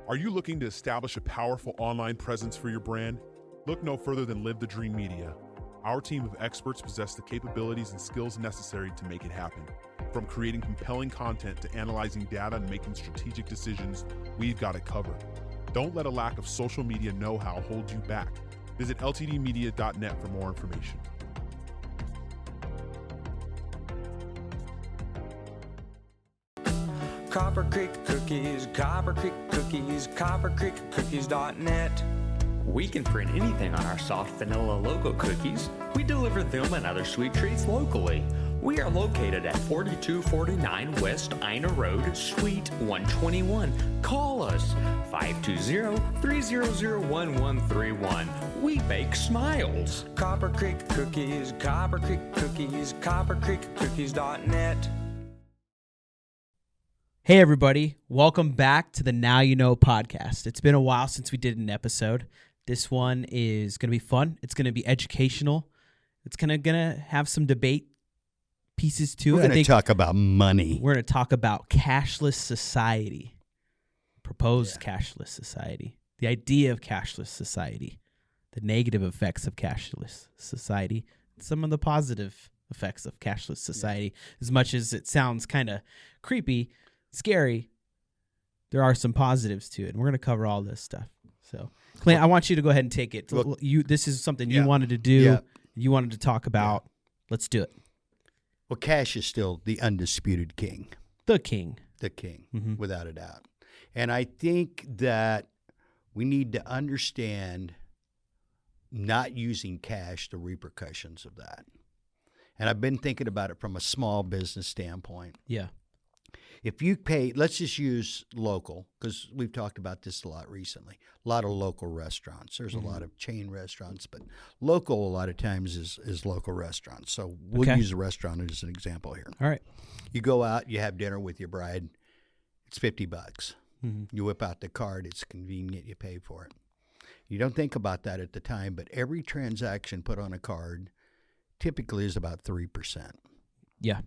Are you looking to establish a powerful online presence for your brand? Look no further than Live the Dream Media. Our team of experts possess the capabilities and skills necessary to make it happen. From creating compelling content to analyzing data and making strategic decisions, we've got it covered. Don't let a lack of social media know-how hold you back. Visit ltdmedia.net for more information. Copper Creek Cookies, Copper Creek Cookies, coppercreekcookies.net. We can print anything on our soft vanilla logo cookies. We deliver them and other sweet treats locally. We are located at 4249 West Ina Road, Suite 121. Call us 520-300-1131. We bake smiles. Copper Creek Cookies, Copper Creek Cookies, coppercreekcookies.net. Hey everybody, welcome back to the Now You Know podcast. It's been a while since we did an episode. This one is going to be fun. It's going to be educational. It's going to have some debate pieces to it. We're going to talk about money. We're going to talk about cashless society, proposed cashless society, the idea of cashless society, the negative effects of cashless society, some of the positive effects of cashless society. As much as it sounds kind of creepy, scary, there are some positives to it, and we're going to cover all this stuff. So, Clint, I want you to go ahead and take it. Look, this is something you wanted to do. You wanted to talk about. Let's do it. Well, cash is still the undisputed king. The king. The king, without a doubt. And I think that we need to understand not using cash, the repercussions of that. And I've been thinking about it from a small business standpoint. Yeah. If you pay, let's just use local, because we've talked about this a lot recently. A lot of local restaurants. There's a lot of chain restaurants, but local a lot of times is local restaurants. So we'll use a restaurant as an example here. All right. You go out, you have dinner with your bride. It's $50. You whip out the card. It's convenient. You pay for it. You don't think about that at the time, but every transaction put on a card typically is about 3%. Yeah.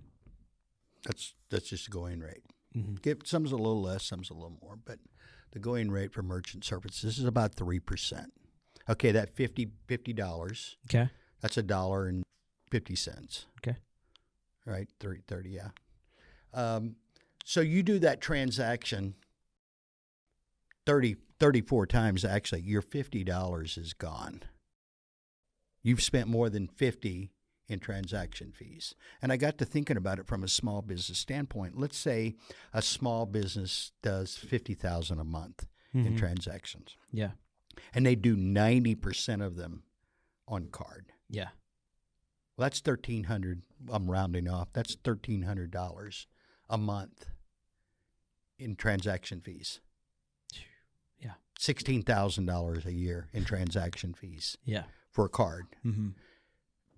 That's just the going rate. Some's a little less, some's a little more, but the going rate for merchant services is about 3%. Okay, that $50. Okay. That's $1.50. Okay. Right, 30, yeah. So you do that transaction 34 times, actually, your $50 is gone. You've spent more than $50 in transaction fees. And I got to thinking about it from a small business standpoint. Let's say a small business does $50,000 a month in transactions. Yeah. And they do 90% of them on card. Yeah. Well, that's $1,300. I'm rounding off. That's $1,300 a month in transaction fees. Yeah. $16,000 a year in transaction fees. Yeah. For a card.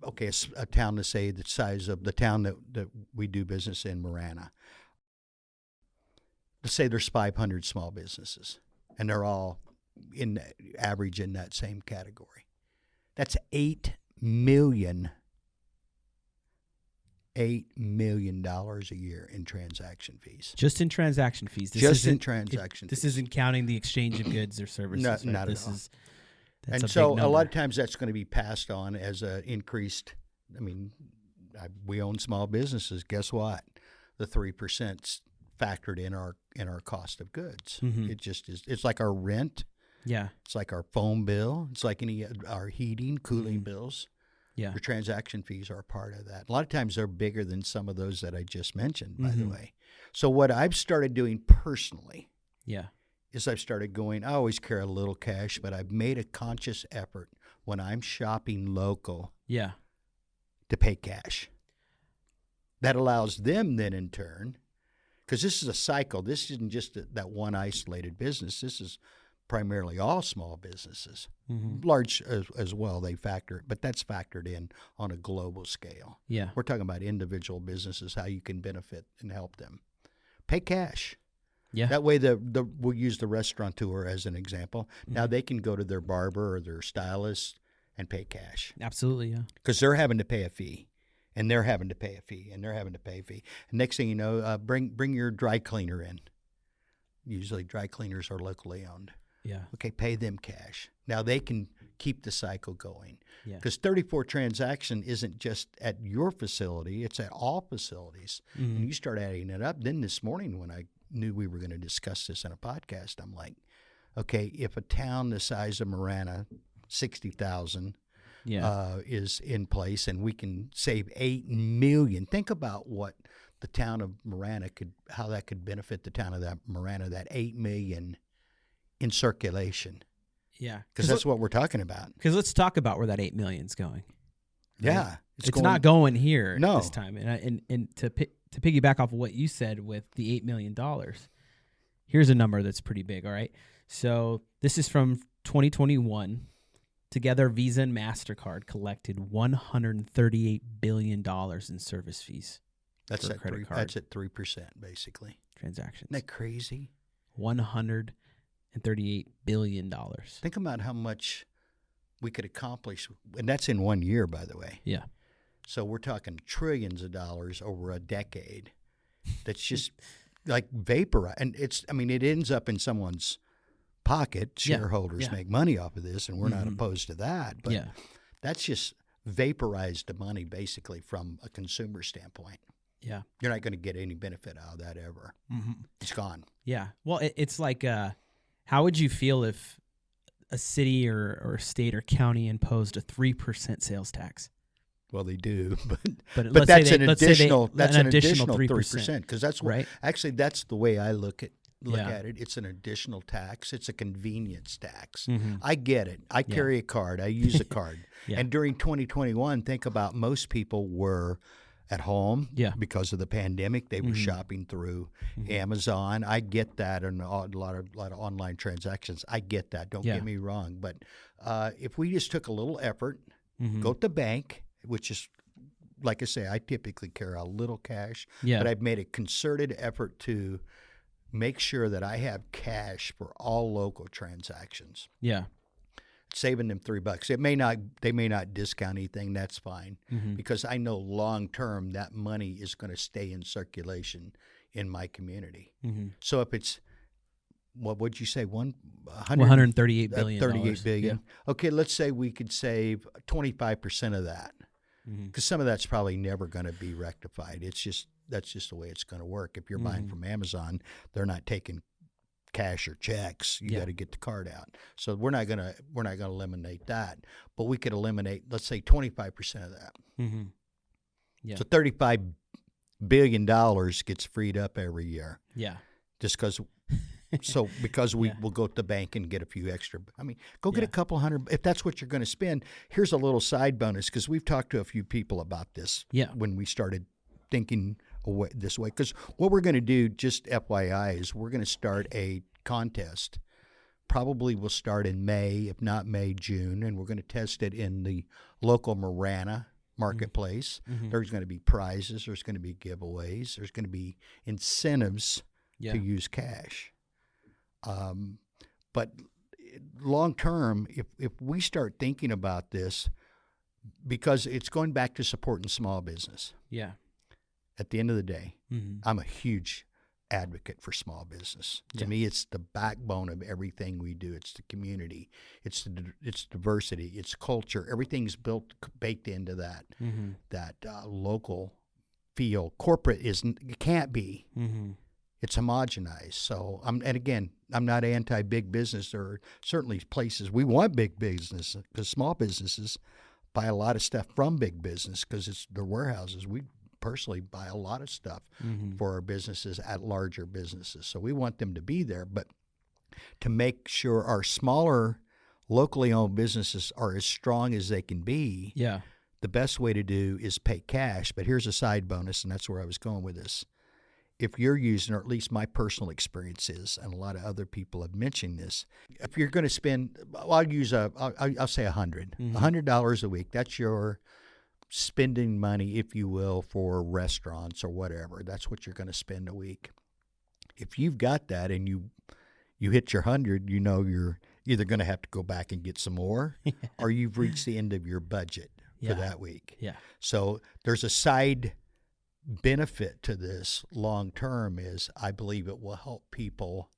Okay, a town to say the size of the town that we do business in, Marana. Let's say there's 500 small businesses, and they're all average in that same category. That's $8 million a year in transaction fees. Just in transaction fees. This isn't counting the exchange of goods or services. Not this at all. That's and so a lot of times that's going to be passed on as an increased. I mean, we own small businesses. Guess what? The 3% factored in our cost of goods. It just is. It's like our rent. Yeah. It's like our phone bill. It's like our heating, cooling bills. Yeah. Your transaction fees are a part of that. A lot of times they're bigger than some of those that I just mentioned, by the way. So what I've started doing personally. Yeah. Is I've started going, I always carry a little cash, but I've made a conscious effort when I'm shopping local to pay cash. That allows them then in turn, because this is a cycle. This isn't just that one isolated business. This is primarily all small businesses, large as well. They factor it, but that's factored in on a global scale. Yeah. We're talking about individual businesses, how you can benefit and help them. Pay cash. Yeah. That way, we'll use the restaurateur as an example. Now they can go to their barber or their stylist and pay cash. Absolutely, yeah. Because they're having to pay a fee, and they're having to pay a fee, and they're having to pay a fee. And next thing you know, bring your dry cleaner in. Usually dry cleaners are locally owned. Yeah. Okay, pay them cash. Now they can keep the cycle going. Yeah. Because 34 transaction isn't just at your facility, it's at all facilities. Mm-hmm. And you start adding it up. Then this morning when I knew we were going to discuss this in a podcast, I'm like, okay, if a town the size of Marana, 60,000, is in place and we can save $8 million. Think about what the town of Marana how that could benefit the town of Marana, that $8 million in circulation. Yeah. Because that's what we're talking about. Because let's talk about where that $8 million's going. Right? Yeah. It's not going here no. this time. And to piggyback off of what you said with the $8 million, here's a number that's pretty big, all right? So this is from 2021. Together, Visa and MasterCard collected $138 billion in service fees. That's for at credit card that's at 3%, basically. Transactions. Isn't that crazy? $138 billion. Think about how much we could accomplish, and that's in 1 year, by the way. Yeah. So we're talking trillions of dollars over a decade. That's just like vapor. And it ends up in someone's pocket. Shareholders make money off of this, and we're not opposed to that. But that's just vaporized the money, basically, from a consumer standpoint. Yeah. You're not going to get any benefit out of that ever. Mm-hmm. It's gone. Yeah. Well, it's like, how would you feel if a city or state or county imposed a 3% sales tax? Well, they do, but let's that's say an additional 3%, because that's what right? Actually, that's the way I look at it. It's an additional tax. It's a convenience tax. Mm-hmm. I get it. I carry a card. I use a card. And during 2021, think about most people were at home because of the pandemic. They were shopping through Amazon. I get that, and a lot of online transactions. I get that. Don't get me wrong. But if we just took a little effort, go to the bank, which is, like I say, I typically carry a little cash, but I've made a concerted effort to make sure that I have cash for all local transactions. Yeah. Saving them $3. They may not discount anything. That's fine, because I know long term that money is going to stay in circulation in my community. So if it's, what would you say, $138 billion? $38 billion. Yeah. Okay, let's say we could save 25% of that, because some of that's probably never going to be rectified. That's just the way it's going to work. If you're buying from Amazon, they're not taking cash or checks. You got to get the card out. So we're not gonna eliminate that, but we could eliminate, let's say, 25% of that. So $35 billion gets freed up every year. Yeah, just because. Because we will go to the bank and get a few extra. Go get a couple hundred. If that's what you're going to spend, here's a little side bonus, because we've talked to a few people about this. When we started thinking this way, because what we're going to do, just FYI, is we're going to start a contest. Probably we'll start in May, if not May, June, and we're going to test it in the local Marana marketplace. There's going to be prizes. There's going to be giveaways. There's going to be incentives to use cash. But long term, if we start thinking about this, because it's going back to supporting small business. Yeah. At the end of the day, I'm a huge advocate for small business. To me, it's the backbone of everything we do. It's the community. It's diversity. It's culture. Everything's baked into that local feel. Corporate it can't be. It's homogenized. So and again, I'm not anti-big business. There are certainly places we want big business, because small businesses buy a lot of stuff from big business because it's their warehouses. We personally buy a lot of stuff for our businesses at larger businesses. So we want them to be there. But to make sure our smaller, locally owned businesses are as strong as they can be, the best way to do is pay cash. But here's a side bonus, and that's where I was going with this. If you're using, or at least my personal experience is, and a lot of other people have mentioned this, if you're going to spend, I'll say $100 a week. That's your spending money, if you will, for restaurants or whatever. That's what you're going to spend a week. If you've got that and you hit your 100, you're either going to have to go back and get some more, or you've reached the end of your budget for that week. Yeah. So there's a side benefit to this long term, is I believe it will help people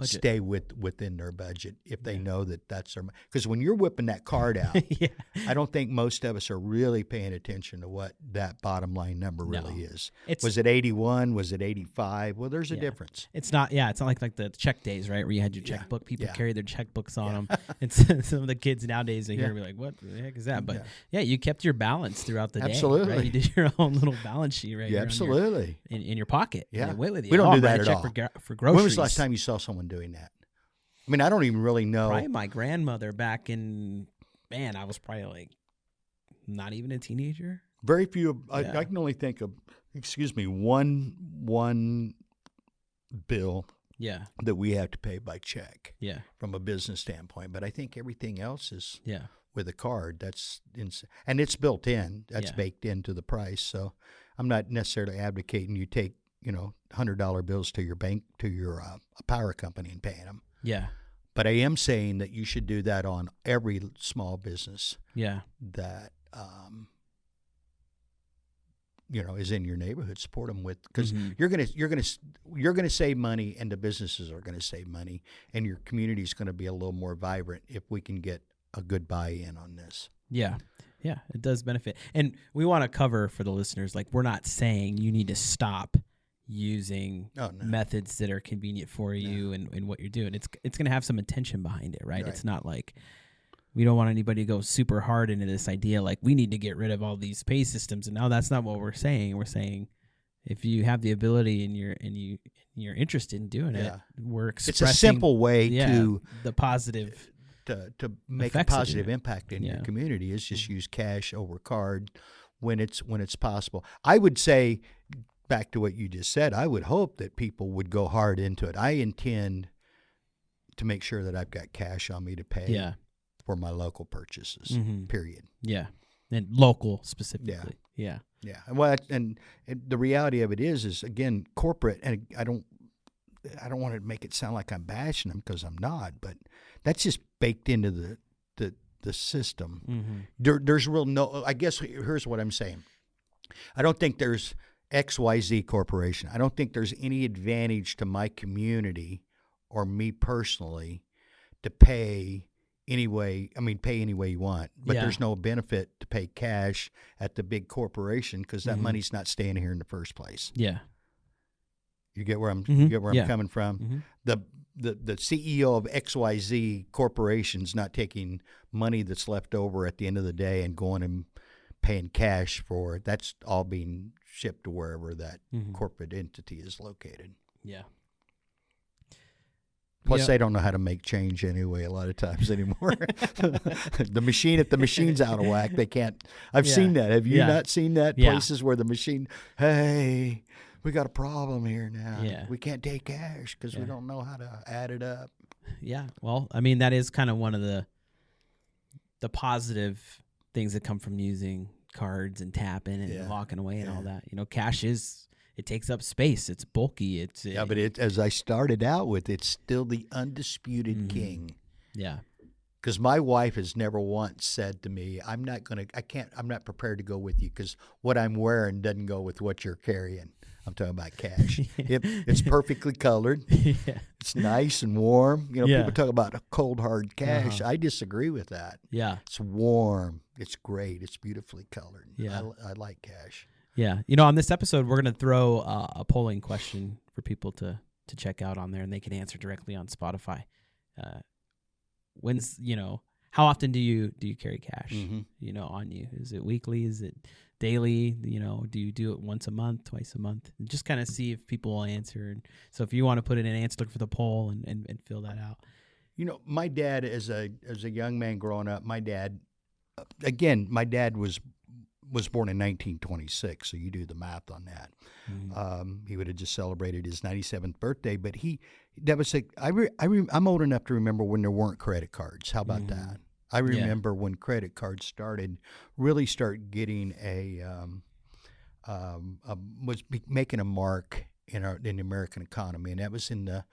stay within their budget if they know that that's their. Because when you're whipping that card out, I don't think most of us are really paying attention to what that bottom line number really is. Was it 81? Was it 85? Well, there's a difference. It's not. Yeah, it's not like the check days, right? Where you had your checkbook. People carry their checkbooks on them, and some of the kids nowadays they hear be like, "What the heck is that?" But you kept your balance throughout the day. Absolutely, right? You did your own little balance sheet, right? Yeah, absolutely. In your pocket. Yeah, went with you. We don't do that at all. For groceries. When was the last time you saw someone doing that? I mean, I don't even really know. Probably my grandmother back in, I was probably like not even a teenager. Very few. I can only think of, one bill that we have to pay by check from a business standpoint. But I think everything else is with a card. That's and it's built in. That's baked into the price. So I'm not necessarily advocating you take $100 bills to your bank, to your power company and paying them. Yeah. But I am saying that you should do that on every small business. Yeah. That is in your neighborhood. Support them with, because you're gonna save money, and the businesses are gonna save money, and your community is gonna be a little more vibrant if we can get a good buy-in on this. Yeah. Yeah, it does benefit. And we want to cover for the listeners, like, we're not saying you need to stop using methods that are convenient for you and what you're doing. It's going to have some intention behind it, right? It's not like we don't want anybody to go super hard into this idea like we need to get rid of all these pay systems. And now that's not what we're saying. We're saying if you have the ability and you're interested in doing it, we're expressing. It's a simple way to the positive. To make a positive impact in your community is just use cash over card when it's possible. I would say, back to what you just said, I would hope that people would go hard into it. I intend to make sure that I've got cash on me to pay for my local purchases, period. Yeah. And local specifically. Yeah. Yeah. Well, and the reality of it is again, corporate, and I don't want to make it sound like I'm bashing them, because I'm not, but that's just baked into the system. There's I guess here's what I'm saying. I don't think there's XYZ Corporation. I don't think there's any advantage to my community or me personally to pay any way you want, but there's no benefit to pay cash at the big corporation, because that money's not staying here in the first place. Yeah. You get where I'm coming from? The CEO of XYZ Corporation's not taking money that's left over at the end of the day and going and paying cash for it. That's all being shipped to wherever that corporate entity is located. Yeah. Plus, they don't know how to make change anyway a lot of times anymore. The machine's out of whack. They can't. I've seen that. Have you not seen that? Places where the machine, hey, we got a problem here now. Yeah. We can't take cash because we don't know how to add it up. Yeah. Well, I mean, that is kind of one of the positive things that come from using cards and tapping and walking away and all that. Cash it takes up space. It's bulky. But as I started out with, it's still the undisputed king. Yeah. Because my wife has never once said to me, I'm not prepared to go with you because what I'm wearing doesn't go with what you're carrying. I'm talking about cash. It's perfectly colored. It's nice and warm. People talk about a cold, hard cash. I disagree with that. Yeah. It's warm. It's great. It's beautifully colored. Yeah. I like cash. Yeah. On this episode, we're going to throw a polling question for people to check out on there, and they can answer directly on Spotify. How often do you carry cash, on you? Is it weekly? Is it daily? Do you do it once a month, twice a month? And just kind of see if people will answer. And so if you want to put in an answer, look for the poll and fill that out. My dad, as a young man growing up, my dad was born in 1926, so you do the math on that. He would have just celebrated his 97th birthday, but I'm old enough to remember when there weren't credit cards. How about that? I remember when credit cards really start getting was making a mark in the American economy, and that was in the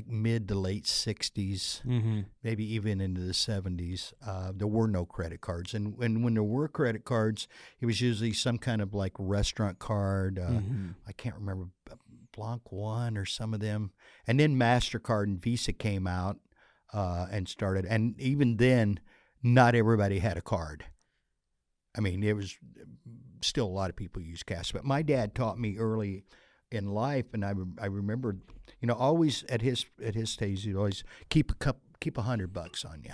mid to late 60s, maybe even into the 70s. There were no credit cards, and when there were credit cards, it was usually some kind of restaurant card. I can't remember. Blanc One or some of them, and then MasterCard and Visa came out and started. And even then, not everybody had a card. I mean, it was still a lot of people use cash. But my dad taught me early in life, and I remember, always at his stage, he'd always keep $100 on you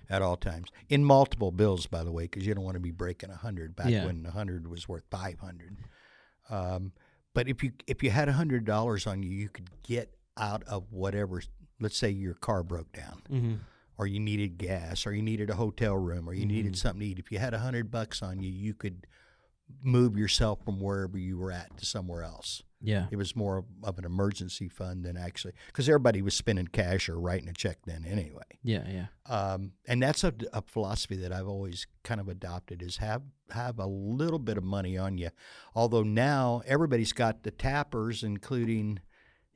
at all times, in multiple bills, by the way, because you don't want to be breaking 100 back when 100 was worth 500. But if you had $100 on you, you could get out of whatever. Let's say your car broke down, or you needed gas, or you needed a hotel room, or you needed something to eat. If you had $100 on you, you could move yourself from wherever you were at to somewhere else. Yeah. It was more of an emergency fund than actually, because everybody was spending cash or writing a check then anyway. Yeah. And that's a philosophy that I've always kind of adopted, is have a little bit of money on you. Although now everybody's got the tappers, including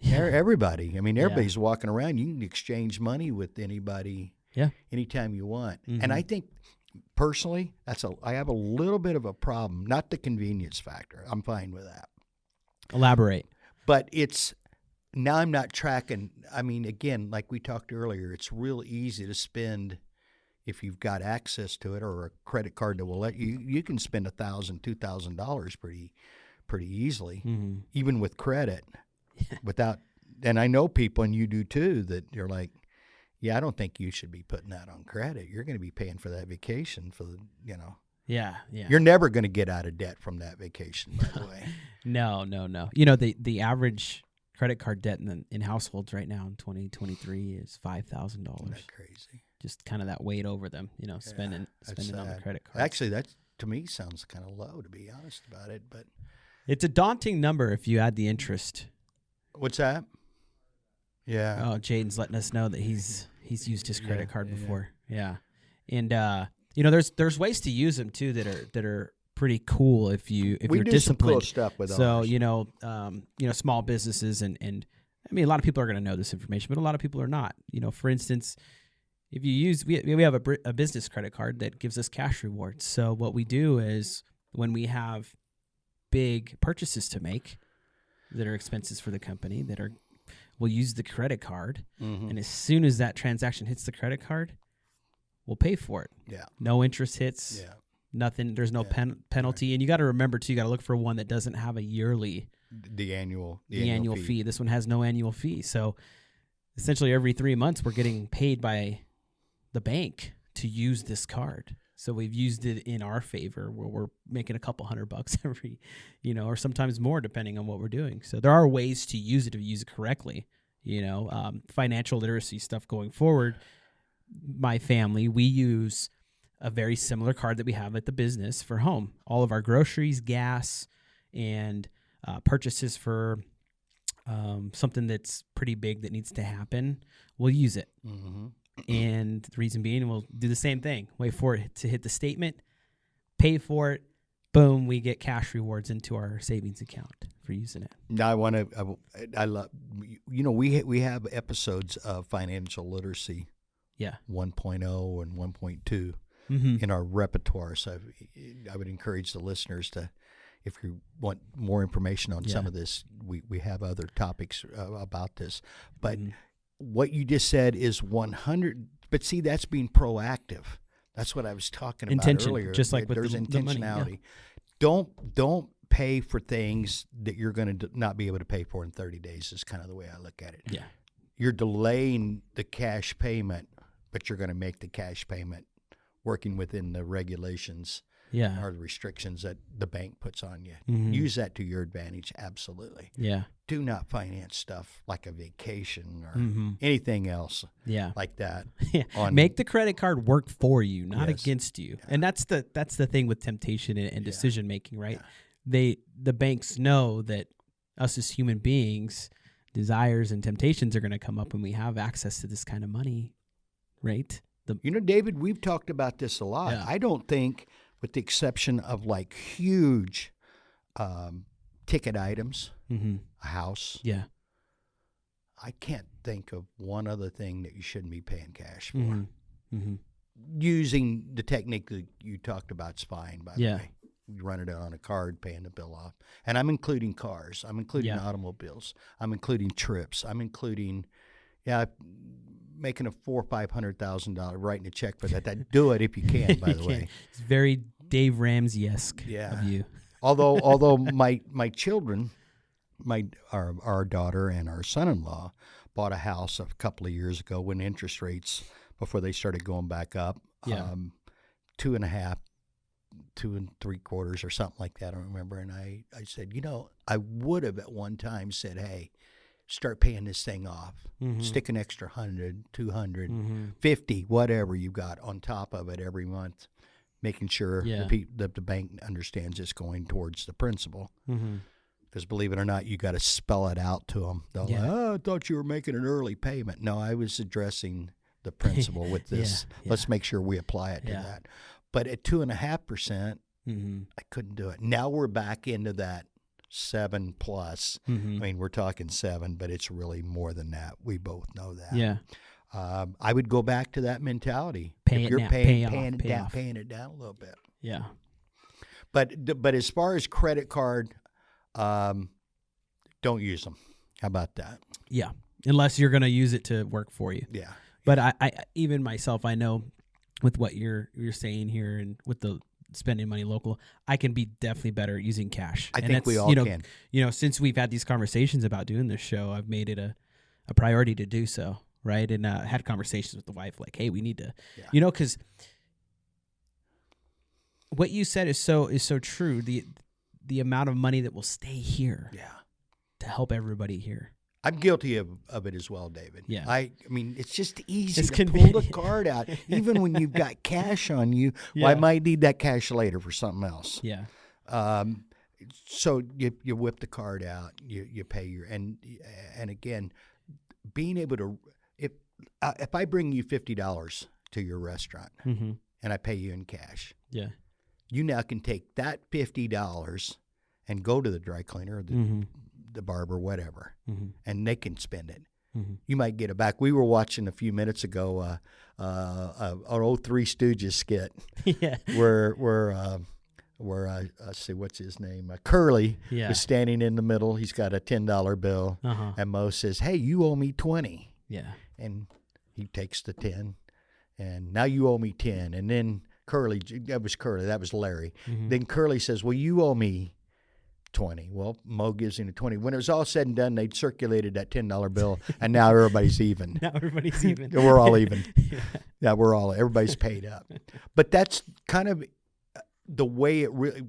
everybody. I mean, everybody's walking around. You can exchange money with anybody anytime you want. And I think, personally, I have a little bit of a problem. Not the convenience factor. I'm fine with that. Elaborate. But now I'm not tracking. I mean, again, like we talked earlier, it's real easy to spend if you've got access to it, or a credit card that will let you. You can spend $1,000, $2,000 pretty easily, even with credit, without. And I know people, and you do too, that you're like, yeah, I don't think you should be putting that on credit. You're going to be paying for that vacation for the. Yeah. You're never going to get out of debt from that vacation, by the way. No. The average credit card debt in households right now in 2023 is $5,000. Isn't that crazy? Just kind of that weight over them, spending on the credit card. Actually, that to me sounds kind of low, to be honest about it. But it's a daunting number if you add the interest. What's that? Yeah. Oh, Jaden's letting us know that he's used his credit card before. Yeah. And there's ways to use them too that are pretty cool if you're disciplined. Some cool stuff with so ours. Small businesses and I mean, a lot of people are going to know this information, but a lot of people are not. For instance, if you use we have a business credit card that gives us cash rewards. So what we do is when we have big purchases to make that are expenses for the company we'll use the credit card, and as soon as that transaction hits the credit card, we'll pay for it. Yeah. No interest hits. Yeah. Nothing. There's no penalty. Right. And you got to remember too, you got to look for one that doesn't have a yearly. The annual fee. This one has no annual fee. So essentially every 3 months we're getting paid by the bank to use this card. So we've used it in our favor where we're making a couple $100 every, or sometimes more depending on what we're doing. So there are ways to use it if you use it correctly, financial literacy stuff going forward. My family, we use a very similar card that we have at the business for home. All of our groceries, gas, and purchases for something that's pretty big that needs to happen, we'll use it. And the reason being, we'll do the same thing. Wait for it to hit the statement, pay for it, boom, we get cash rewards into our savings account for using it. Now I love, we have episodes of financial literacy. Yeah. 1.0 and 1.2 in our repertoire. So I would encourage the listeners to, if you want more information on some of this, we have other topics about this. But what you just said is 100. But see, that's being proactive. That's what I was talking about earlier. Just like with there's the intentionality. money, Don't pay for things that you're going to not be able to pay for in 30 days is kind of the way I look at it. Yeah. You're delaying the cash payment, but you're going to make the cash payment working within the regulations or the restrictions that the bank puts on you. Use that to your advantage, absolutely. Yeah. Do not finance stuff like a vacation or anything else like that. Make the credit card work for you, not against you. Yeah. And that's the thing with temptation and decision making, right? Yeah. The banks know that us as human beings, desires and temptations are going to come up when we have access to this kind of money, right? David, we've talked about this a lot. Yeah. I don't think, with the exception of like huge ticket items, a house. Yeah. I can't think of one other thing that you shouldn't be paying cash for. Using the technique that you talked about is fine, by the way. you run it on a card, paying the bill off. And I'm including cars. I'm including automobiles. I'm including trips. I'm including, making a $400,000 or $500,000, writing a check for that. Do it if you can, by the way. It's very Dave Ramsey-esque of you. Although my children, our daughter and our son-in-law bought a house a couple of years ago when interest rates, before they started going back up, 2.5, 2 3/4 or something like that. I don't remember. And I said, I would have at one time said, hey, start paying this thing off. Stick an extra 100, 200, 50, whatever you got on top of it every month, making sure the bank understands it's going towards the principal. Because believe it or not, you got to spell it out to them. They're like, I thought you were making an early payment. No, I was addressing the principal with this. Let's make sure we apply it to that. But at 2.5%, I couldn't do it. Now we're back into that 7+. I mean, we're talking 7, but it's really more than that. We both know that. Yeah. I would go back to that mentality. Paying it down a little bit. Yeah. But as far as credit card, don't use them. How about that? Yeah. Unless you're going to use it to work for you. Yeah. But I even myself, I know with what you're saying here and with the spending money local, I can be definitely better at using cash. I think we all can. Since we've had these conversations about doing this show, I've made it a priority to do so, right? And had conversations with the wife like, hey, we need to, because what you said is so true. The amount of money that will stay here to help everybody here. I'm guilty of it as well, David. Yeah. I mean, it's just easy to pull the card out. Even when you've got cash on you, I might need that cash later for something else. Yeah. So you whip the card out, you pay your, and again, being able to, if I bring you $50 to your restaurant and I pay you in cash, you now can take that $50 and go to the dry cleaner or the barber, whatever, and they can spend it. You might get it back. We were watching a few minutes ago our old Three Stooges skit where let's see, what's his name? Curly is standing in the middle. He's got a $10 bill, and Mo says, "Hey, you owe me 20." And he takes the 10, and now you owe me 10. And then that was Larry. Then Curly says, "Well, you owe me 20. Well, Mo gives him a 20. When it was all said and done, they'd circulated that $10 bill, and now everybody's even. We're all even. Everybody's paid up. But that's kind of the way it really.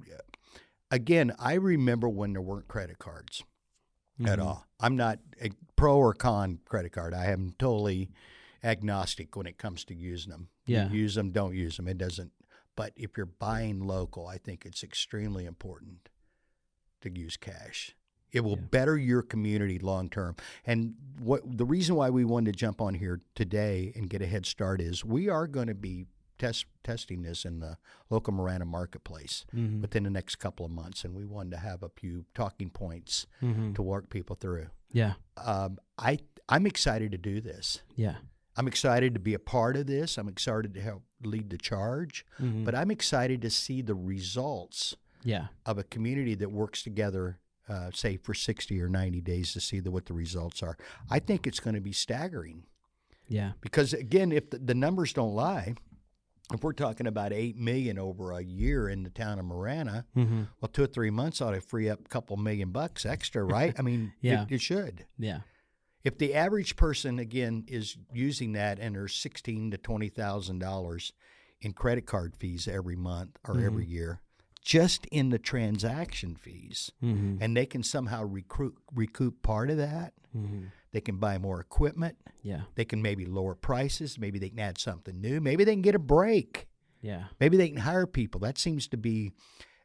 Again, I remember when there weren't credit cards at all. I'm not a pro or con credit card. I am totally agnostic when it comes to using them. You use them, don't use them. It doesn't. But if you're buying local, I think it's extremely important to use cash. It will better your community long term. And the reason why we wanted to jump on here today and get a head start is we are going to be testing this in the local Marana marketplace within the next couple of months, and we wanted to have a few talking points to work people through. I'm excited to do this. I'm excited to be a part of this. I'm excited to help lead the charge, but I'm excited to see the results of a community that works together, say for 60 or 90 days to see what the results are. I think it's going to be staggering. Because again, if the numbers don't lie, if we're talking about $8 million over a year in the town of Marana, well, 2 or 3 months ought to free up a couple $1 million extra, right? I mean, it should. If the average person again is using that and there's $16,000 to $20,000 in credit card fees every month or every year, just in the transaction fees, and they can somehow recoup part of that. They can buy more equipment. They can maybe lower prices. Maybe they can add something new. Maybe they can get a break. Maybe they can hire people. That seems to be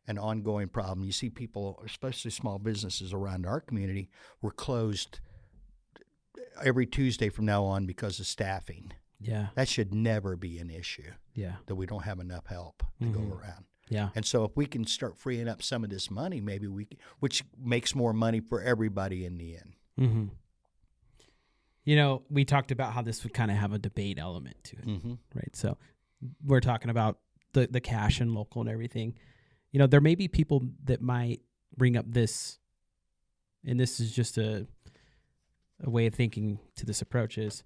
an ongoing problem. You see people, especially small businesses around our community, were closed every Tuesday from now on because of staffing. That should never be an issue. That we don't have enough help to go around. And so if we can start freeing up some of this money, maybe which makes more money for everybody in the end. We talked about how this would kind of have a debate element to it, right? So we're talking about the cash and local and everything. there may be people that might bring up this, and this is just a way of thinking to this approach is,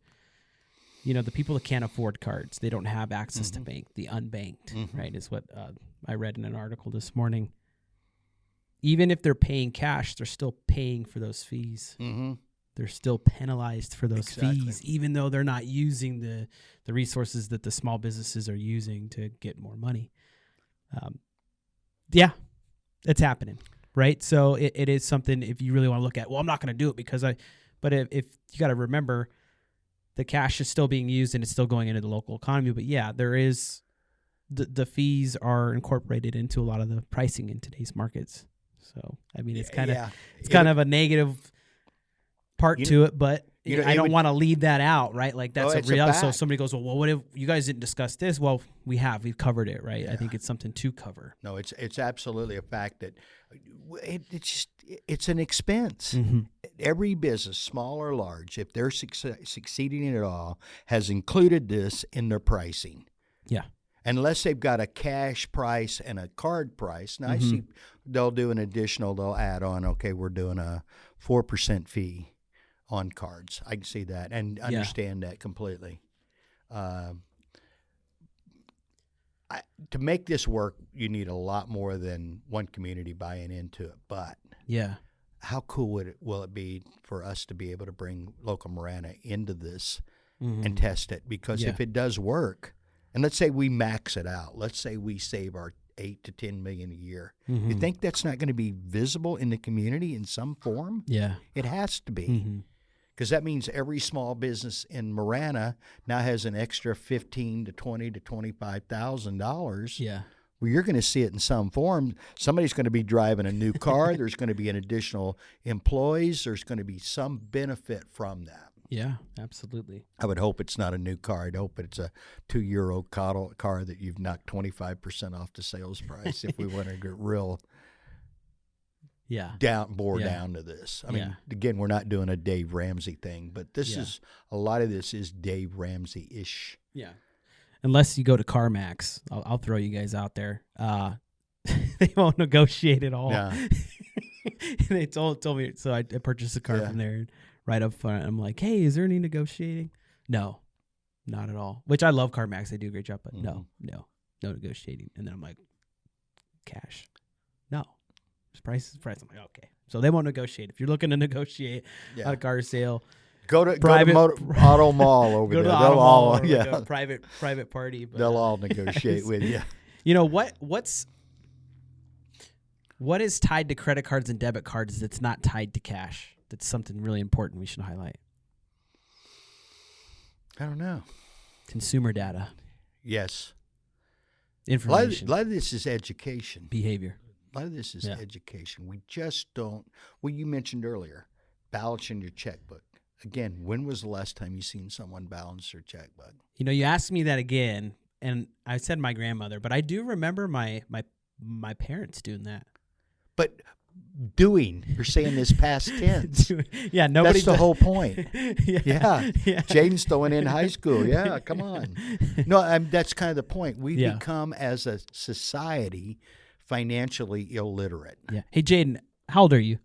the people that can't afford cards, they don't have access to bank, the unbanked, right, is what I read in an article this morning. Even if they're paying cash, they're still paying for those fees. They're still penalized for those fees, even though they're not using the resources that the small businesses are using to get more money. Yeah, it's happening, right? So it is something, if you really want to look at, well, I'm not going to do it because but if you got to remember, the cash is still being used and it's still going into the local economy. But yeah, there is, the fees are incorporated into a lot of the pricing in today's markets. So, I mean, it's kind of a negative part to it, but I don't want to leave that out, right? Like that's a reality. So somebody goes, well, what if you guys didn't discuss this? Well, we've covered it, right? Yeah. I think it's something to cover. No, it's absolutely a fact that it's an expense. Every business, small or large, if they're succeeding at all, has included this in their pricing. Yeah. Unless they've got a cash price and a card price. Now, I see they'll do an additional, they'll add on, okay, we're doing a 4% fee on cards. I can see that and understand that completely. To make this work, you need a lot more than one community buying into it. But how cool will it be for us to be able to bring local Marana into this and test it? Because if it does work, and let's say we max it out, let's say we save our $8 to $10 million a year. You think that's not going to be visible in the community in some form? Yeah, it has to be. Because that means every small business in Marana now has an extra $15,000 to $20,000 to $25,000. Yeah, well, you're going to see it in some form. Somebody's going to be driving a new car. There's going to be an additional employees. There's going to be some benefit from that. Yeah, absolutely. I would hope it's not a new car. I'd hope it's a 2-year-old car that you've knocked 25% off the sales price. If we want to get real. Down to this. I mean, again, we're not doing a Dave Ramsey thing, but this is a lot of this is Dave Ramsey-ish. Yeah. Unless you go to CarMax, I'll throw you guys out there. They won't negotiate at all. Yeah. They told me, so I purchased a car from there right up front. I'm like, hey, is there any negotiating? No, not at all. Which I love CarMax. They do a great job, but no negotiating. And then I'm like, cash. No. Price is price. I'm like, okay. So they won't negotiate. If you're looking to negotiate on a car sale, go to Auto Mall over there. They'll all like a private party. But, they'll all negotiate with you. You know what is tied to credit cards and debit cards that's not tied to cash? That's something really important we should highlight. I don't know. Consumer data. Yes. Information. A lot of this is education. Behavior. A lot of this is education. We just don't. Well, you mentioned earlier, balancing your checkbook. Again, when was the last time you seen someone balance their checkbook? You asked me that again, and I said my grandmother, but I do remember my parents doing that. But you're saying this past tense. Yeah, nobody. That's the whole point. Yeah. Jaden's throwing in high school. Yeah, come on. No, that's kind of the point. We become, as a society, financially illiterate. Yeah. Hey, Jaden, how old are you?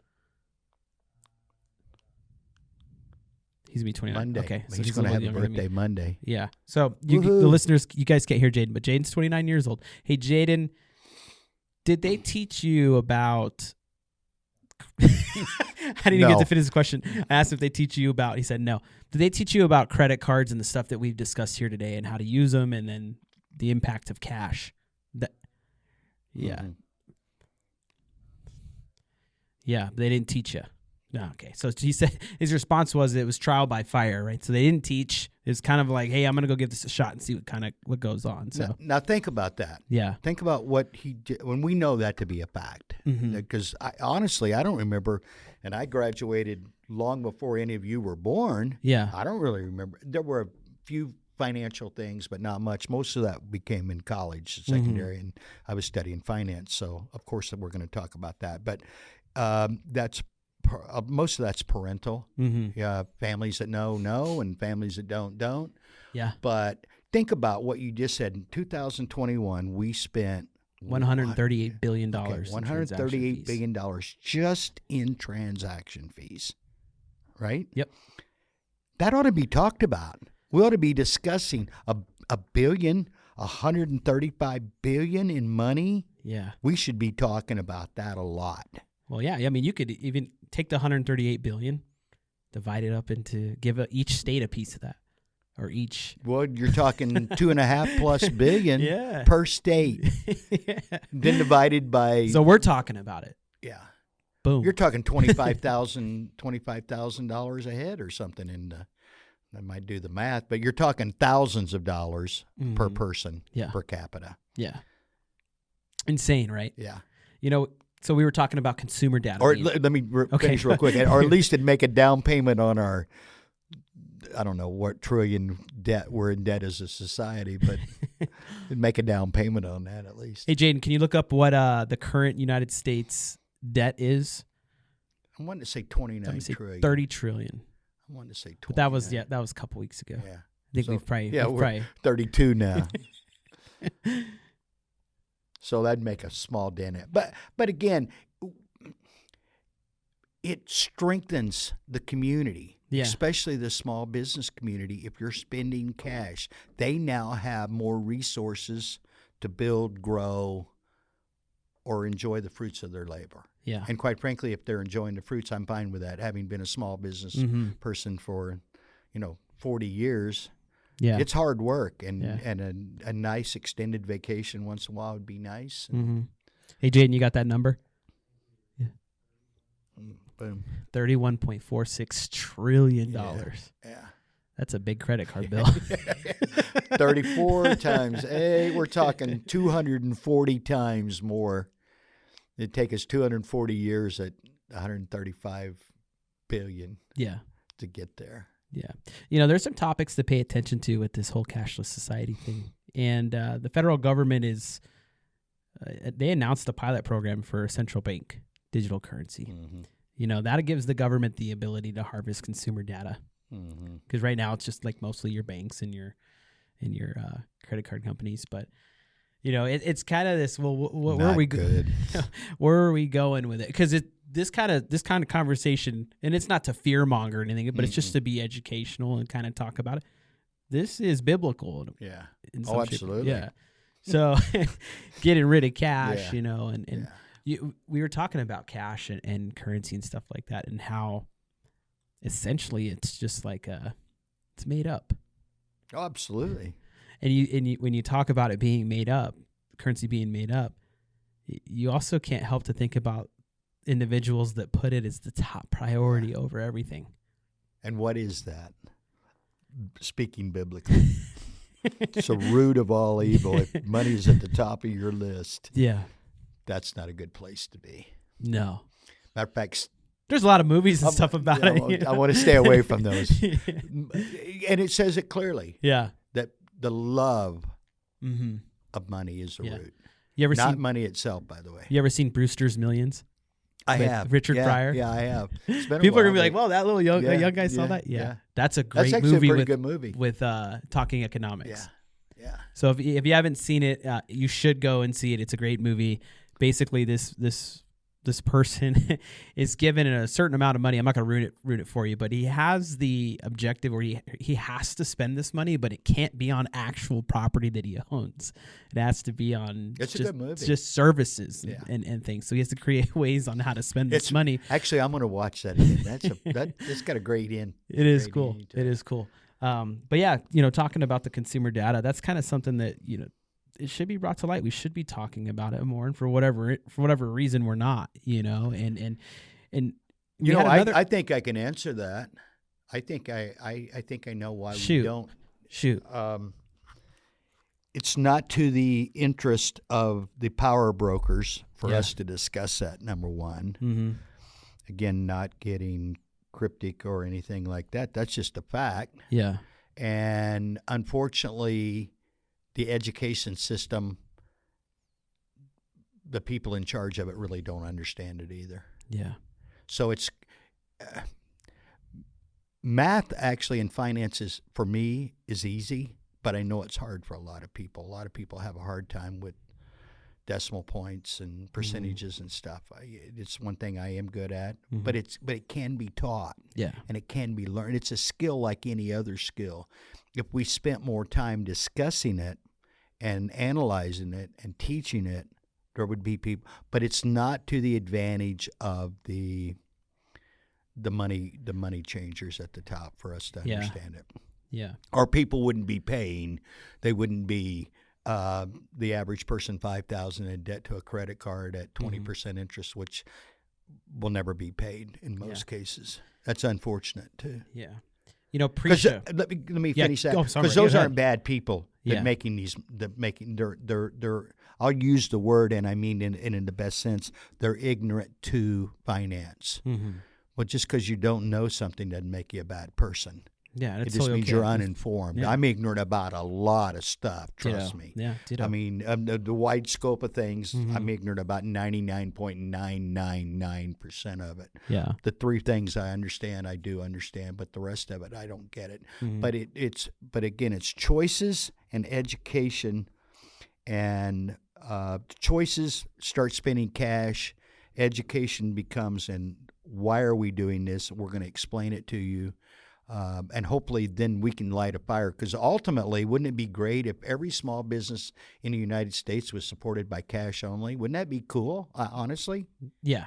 He's going to be 29. Monday. Okay. So he's going to have a birthday Monday. Yeah. So the listeners, you guys can't hear Jaden, but Jaden's 29 years old. Hey, Jaden, did they teach you about... I didn't even get to finish his question. I asked if they teach you about... He said no. Did they teach you about credit cards and the stuff that we've discussed here today and how to use them and then the impact of cash? Yeah. Yeah, they didn't teach you. No, okay. So he said his response was it was trial by fire, right? So they didn't teach. It's kind of like, hey, I'm going to go give this a shot and see what goes on. So now think about that. Yeah. Think about what he did when we know that to be a fact. Because honestly, I don't remember, and I graduated long before any of you were born. Yeah. I don't really remember. There were a few financial things, but not much. Most of that became in college, secondary, and I was studying finance. So, of course, we're going to talk about that. But most of that's parental. Yeah, families that know, and families that don't. Yeah. But think about what you just said. In 2021, we spent $138 billion. Okay, $138 billion just in transaction fees, right? Yep. That ought to be talked about. We ought to be discussing a billion, $135 billion in money. Yeah. We should be talking about that a lot. Well, yeah. I mean, you could even take the $138 billion, divide it up into each state a piece of that, or each. Well, you're talking 2.5+ billion yeah. per state, yeah. then divided by. So we're talking about it. Yeah. Boom. You're talking $25,000 a head or something, and I might do the math, but you're talking thousands of dollars per person per capita. Yeah. Insane, right? Yeah. So we were talking about consumer data. Or let me finish real quick. Or at least it'd make a down payment on our, I don't know what trillion debt we're in debt as a society, but it'd make a down payment on that at least. Hey, Jaden, can you look up what the current United States debt is? I wanted to say 29 trillion. 30 trillion. I wanted to say 29. But that was a couple weeks ago. Yeah. I think we've probably. We're 32 now. So that'd make a small dent in it. But again, it strengthens the community, especially the small business community. If you're spending cash, they now have more resources to build, grow, or enjoy the fruits of their labor. Yeah. And quite frankly, if they're enjoying the fruits, I'm fine with that. Having been a small business person for, 40 years. Yeah, it's hard work, and a nice extended vacation once in a while would be nice. Hey, Jaden, you got that number? Yeah. Boom. $31.46 trillion. Yeah. That's a big credit card bill. 34 times 8, we're talking 240 times more. It'd take us 240 years at $135 billion to get there. Yeah. There's some topics to pay attention to with this whole cashless society thing. And the federal government they announced a pilot program for central bank digital currency. That gives the government the ability to harvest consumer data. Because right now it's just like mostly your banks and your credit card companies. But, it's kind of this, well, where are we good? Where are we going with it? Because this kind of conversation, and it's not to fear monger or anything, but it's just to be educational and kind of talk about it. This is biblical. Yeah. Oh, absolutely. Yeah. So getting rid of cash, we were talking about cash and currency and stuff like that, and how essentially it's just like it's made up. Oh, absolutely. And you when you talk about it being made up, currency being made up, you also can't help to think about individuals that put it as the top priority over everything. And what is that? Speaking biblically. It's the root of all evil. If money is at the top of your list, that's not a good place to be. No. Matter of fact, there's a lot of movies and stuff about it. I want to stay away from those. And it says it clearly. Yeah. That the love of money is the root. You ever not seen money itself, by the way. You ever seen Brewster's Millions? I have. Richard Pryor? Yeah, I have. It's been People a while, are going to be like, well, that little young guy saw that? Yeah. That's a great That's movie. A pretty good movie. With Talking Economics. Yeah. So if you haven't seen it, you should go and see it. It's a great movie. Basically, this person is given a certain amount of money. I'm not going to ruin it for you, but he has the objective where he has to spend this money, but it can't be on actual property that he owns. It has to be on a good movie. Just services and things. So he has to create ways on how to spend this money. Actually, I'm going to watch that again. It's got a great end. It is cool. It is cool. But yeah, talking about the consumer data, that's kind of something that, it should be brought to light. We should be talking about it more, and for whatever reason we're not, and I think I can answer that. I think I know why we don't. Shoot. It's not to the interest of the power brokers for us to discuss that, number one. Again, not getting cryptic or anything like that. That's just a fact. Yeah. And unfortunately, the education system, the people in charge of it really don't understand it either. Yeah. So it's math actually in finances for me is easy, but I know it's hard for a lot of people. A lot of people have a hard time with decimal points and percentages and stuff. It's one thing I am good at, but it can be taught. Yeah. And it can be learned. It's a skill like any other skill. If we spent more time discussing it and analyzing it and teaching it, there would be people, but it's not to the advantage of the money changers at the top for us to understand it. Yeah. Or people wouldn't be paying. They wouldn't be the average person $5,000 in debt to a credit card at 20% interest, which will never be paid in most cases. That's unfortunate too. Yeah. You know, pre-show. Let me finish that, because those aren't bad people that making these. They're. I'll use the word, and I mean in the best sense. They're ignorant to finance. Well, just because you don't know something doesn't make you a bad person. Yeah, it just means you're uninformed. Yeah. I'm ignorant about a lot of stuff. Trust me. Yeah, I mean, the wide scope of things. I'm ignorant about 99.999% of it. Yeah. The three things I understand, I do understand, but the rest of it, I don't get it. But but again, it's choices and education, and choices start spending cash. Education becomes, and why are we doing this? We're going to explain it to you. And hopefully then we can light a fire, because ultimately, wouldn't it be great if every small business in the United States was supported by cash only? Wouldn't that be cool, honestly? Yeah.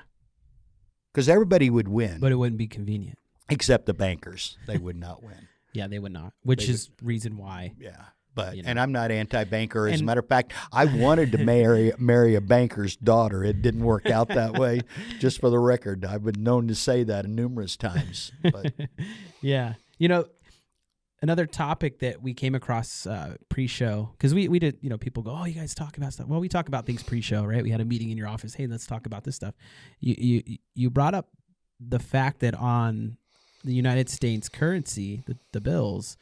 Because everybody would win. But it wouldn't be convenient. Except the bankers. They would not win. Yeah, they would not, which is reason why. Yeah. But you know. And I'm not anti-banker. As a matter of fact, I wanted to marry a banker's daughter. It didn't work out that way. Just for the record, I've been known to say that numerous times. But yeah, you know, another topic that we came across pre-show, because we did, you know, people go, oh, you guys talk about stuff. Well, we talk about things pre-show, right? We had a meeting in your office. Hey, let's talk about this stuff. You brought up the fact that on the United States currency, the bills,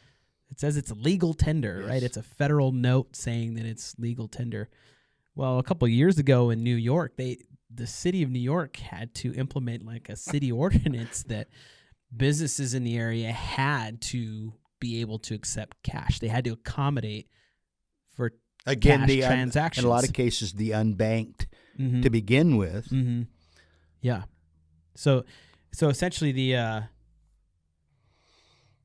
it says it's a legal tender, right? It's a federal note saying that it's legal tender. Well, a couple of years ago in New York, the city of New York had to implement like a city ordinance that businesses in the area had to be able to accept cash. They had to accommodate for cash transactions. In a lot of cases, the unbanked to begin with. Yeah. So essentially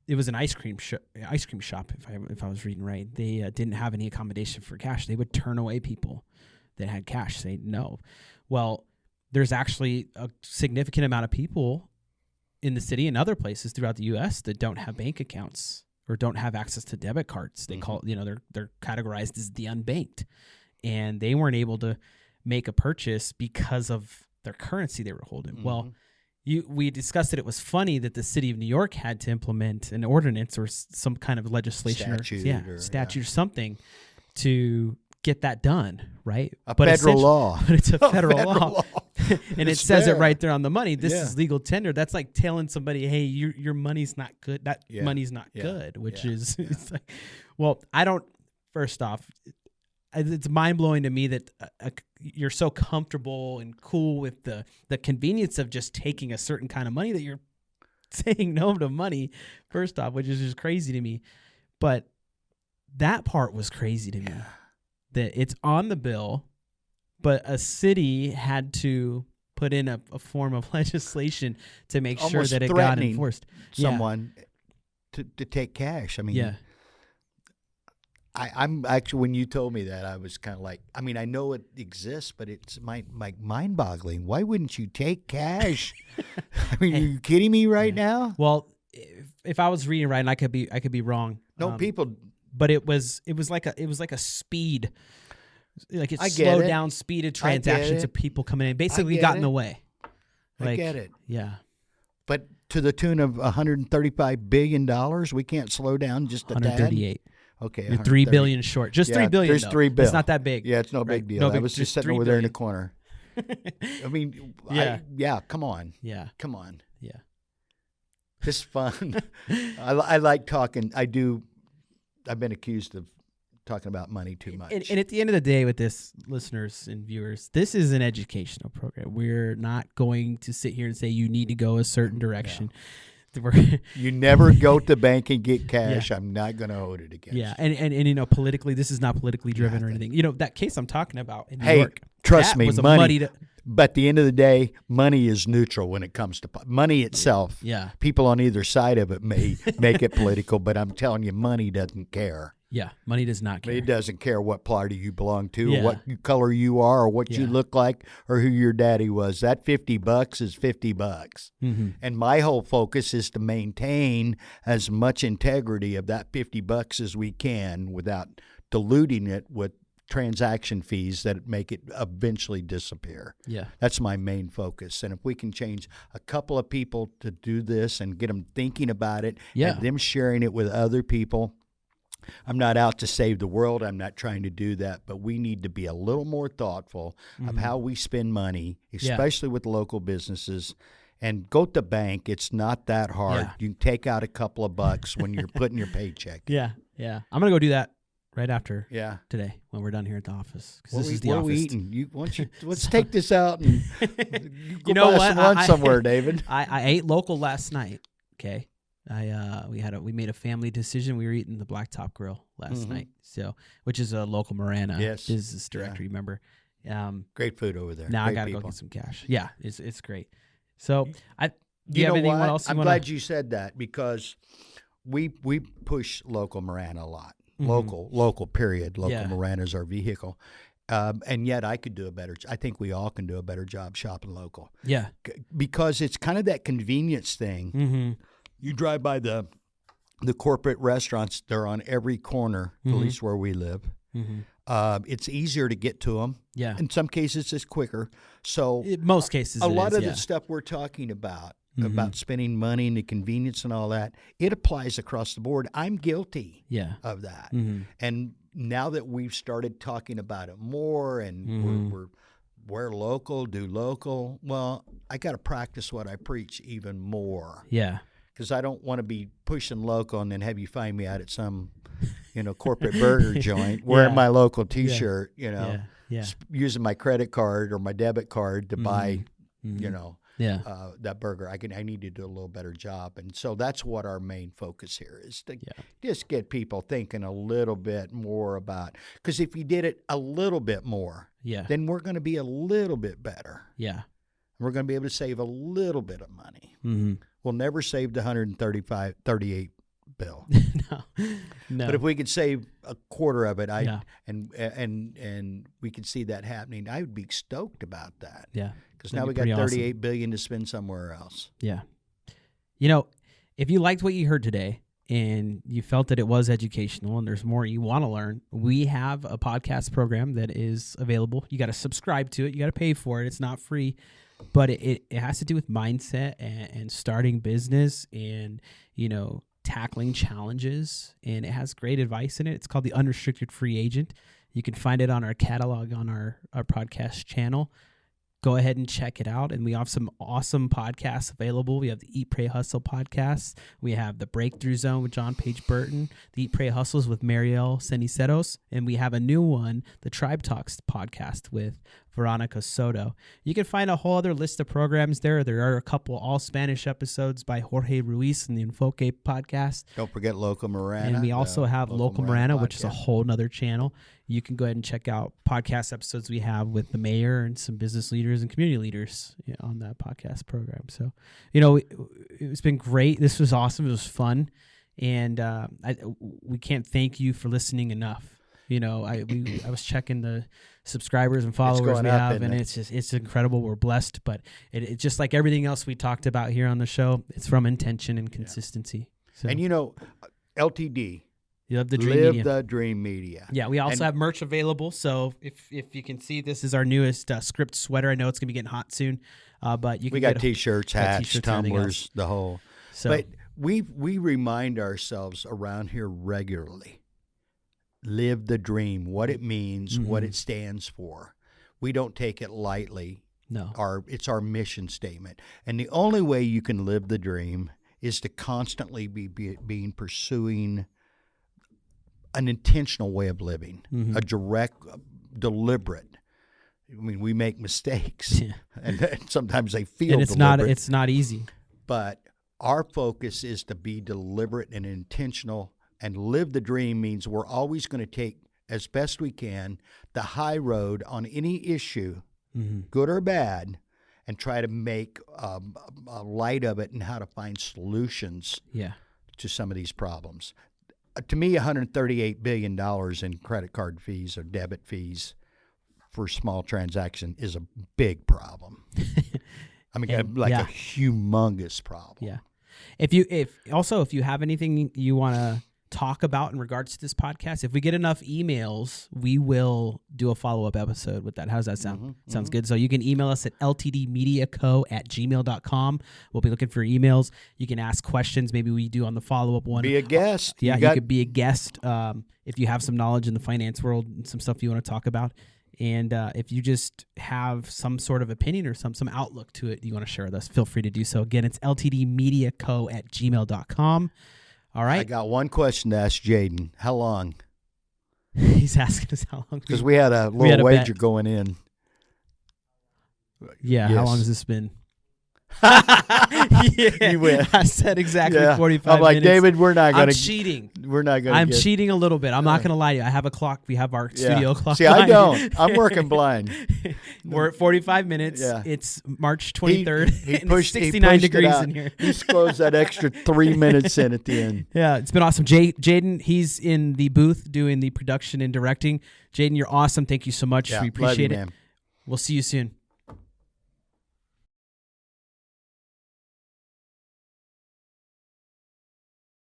it was an ice cream shop. If I was reading right, they didn't have any accommodation for cash. They would turn away people that had cash, say no. Well, there's actually a significant amount of people in the city and other places throughout the U.S. that don't have bank accounts or don't have access to debit cards. They call, they're categorized as the unbanked, and they weren't able to make a purchase because of their currency they were holding. Well, we discussed that it was funny that the city of New York had to implement an ordinance or some kind of legislation statute or something to get that done, right? Federal law. But it's a federal law. And it says fair. it right there on the money. This is legal tender. That's like telling somebody, hey, your money's not good. That money's not good, which is it's like, well, first off, it's mind-blowing to me that you're so comfortable and cool with the convenience of just taking a certain kind of money that you're saying no to money, first off, which is just crazy to me. But that part was crazy to me, that it's on the bill, but a city had to put in a form of legislation to make sure that it got enforced. Someone to take cash. I mean, I'm actually, when you told me that, I was kind of like, I mean, I know it exists, but it's mind-boggling. Why wouldn't you take cash? I mean, are you kidding me right now? Well, if I was reading right, and I could be wrong. No, people. But it was like a speed, like it slowed down speed of transactions of people coming in. Basically, got in the way. I get it. Yeah. But to the tune of $135 billion, we can't slow down just a tad. 138. Okay, you're $3 billion short. Just $3 billion. There's $3 billion. It's not that big. Yeah, it's no big deal. I was just sitting over there in the corner. I mean, come on. Yeah, come on. Yeah, this is fun. I like talking. I've been accused of talking about money too much. And at the end of the day, with this, listeners and viewers, this is an educational program. We're not going to sit here and say you need to go a certain direction. You never go to the bank and get cash. Yeah. I'm not going to hold it against. Yeah, and politically, this is not politically driven or anything. That case I'm talking about in New York. Trust me, money. But at the end of the day, money is neutral when it comes to money itself. Yeah. People on either side of it may make it political, but I'm telling you, money doesn't care. Yeah, money does not care. It doesn't care what party you belong to, or what color you are, or what you look like, or who your daddy was. That $50 is $50. Mm-hmm. And my whole focus is to maintain as much integrity of that $50 as we can without diluting it with transaction fees that make it eventually disappear. Yeah. That's my main focus. And if we can change a couple of people to do this and get them thinking about it, and them sharing it with other people. I'm not out to save the world. I'm not trying to do that, but we need to be a little more thoughtful of how we spend money, especially with local businesses. And go to the bank. It's not that hard. Yeah. You can take out a couple of bucks when you're putting your paycheck. Yeah. I'm going to go do that right after today when we're done here at the office. This is the office. What are we eating? Let's take this out and you know what? Some lunch somewhere, David. I ate local last night. Okay. We made a family decision. We were eating the Blacktop Grill last night, which is a local Marana business directory member. Great food over there. Now Great I gotta people. go get some cash. Yeah, it's great. So you know what? I'm glad you said that because we push local Marana a lot. Local period. Local Marana is our vehicle. And yet I could do a better. I think we all can do a better job shopping local. Yeah, because it's kind of that convenience thing. Mm-hmm. You drive by the corporate restaurants; they're on every corner, at least where we live. Mm-hmm. It's easier to get to them. Yeah. In some cases, it's quicker. So in most cases, a lot of the stuff we're talking about spending money and the convenience and all that, it applies across the board. I'm guilty of that. Mm-hmm. And now that we've started talking about it more and we're local, do local, well, I got to practice what I preach even more. Yeah. Because I don't want to be pushing local and then have you find me out at some, corporate burger joint wearing my local T-shirt, using my credit card or my debit card to buy, that burger. I need to do a little better job. And so that's what our main focus here is to just get people thinking a little bit more about, because if you did it a little bit more, then we're going to be a little bit better. Yeah. We're going to be able to save a little bit of money. Mm-hmm. We'll never save the $138 bill. No. But if we could save a quarter of it, and we could see that happening, I would be stoked about that. Yeah. Because now we got $38 billion to spend somewhere else. Yeah. If you liked what you heard today and you felt that it was educational and there's more you want to learn, we have a podcast program that is available. You got to subscribe to it. You got to pay for it. It's not free. But it has to do with mindset and starting business and, tackling challenges. And it has great advice in it. It's called The Unrestricted Free Agent. You can find it on our catalog on our podcast channel. Go ahead and check it out. And we have some awesome podcasts available. We have the Eat, Pray, Hustle podcast. We have the Breakthrough Zone with John Page Burton, the Eat, Pray, Hustles with Mariel Ceniceros. And we have a new one, the Tribe Talks podcast with Veronica Soto. You can find a whole other list of programs there. There are a couple all Spanish episodes by Jorge Ruiz in the Enfoque podcast. Don't forget Local Marana. And we also have Local Marana, which is a whole nother channel. You can go ahead and check out podcast episodes we have with the mayor and some business leaders and community leaders on that podcast program. So, it's been great. This was awesome. It was fun. And we can't thank you for listening enough. I was checking the subscribers and followers we have, and it's incredible. We're blessed, but it just like everything else we talked about here on the show, it's from intention and consistency. So. And LTD. You love the Dream Live Media. the Dream Media. Yeah, we also have merch available. So if you can see, this is our newest script sweater. I know it's gonna be getting hot soon, but we got T-shirts, hats, tumblers, the whole. So, but we remind ourselves around here regularly. Live the dream, what it means, what it stands for. We don't take it lightly. No. It's our mission statement. And the only way you can live the dream is to constantly be pursuing an intentional way of living, a direct, deliberate. I mean, we make mistakes, and sometimes they feel and it's deliberate. It's not easy. But Our focus is to be deliberate and intentional, and live the dream means we're always going to take, as best we can, the high road on any issue, good or bad, and try to make a light of it and how to find solutions to some of these problems. To me, $138 billion in credit card fees or debit fees for small transaction is a big problem. I mean, a humongous problem. Yeah. If you have anything you want to talk about in regards to this podcast, if we get enough emails, we will do a follow-up episode with that. How's that sound? Sounds good. So you can email us at ltdmediaco@gmail.com. We'll be looking for emails. You can ask questions. Maybe we do on the follow-up one. Be a guest. Yeah, you could be a guest if you have some knowledge in the finance world and some stuff you want to talk about. And if you just have some sort of opinion or some outlook to it you want to share with us, feel free to do so. Again, it's ltdmediaco@gmail.com. All right. I got one question to ask Jaden. How long? He's asking us how long. Because we had a little wager going in. Yeah. Yes. How long has this been? You win. I said exactly 45 I'm like, minutes. David, we're not going to. I'm cheating. We're not going to. I'm cheating a little bit. I'm not going to lie to you. I have a clock. We have our studio clock. See, I don't. I'm working blind. We're at 45 minutes. Yeah. It's March 23rd. He and pushed, it's 69 he pushed degrees it out. in here. He squeezed that extra 3 minutes in at the end. Yeah, it's been awesome. Jaden, he's in the booth doing the production and directing. Jaden, you're awesome. Thank you so much. Yeah, we appreciate love you, it. man. We'll see you soon.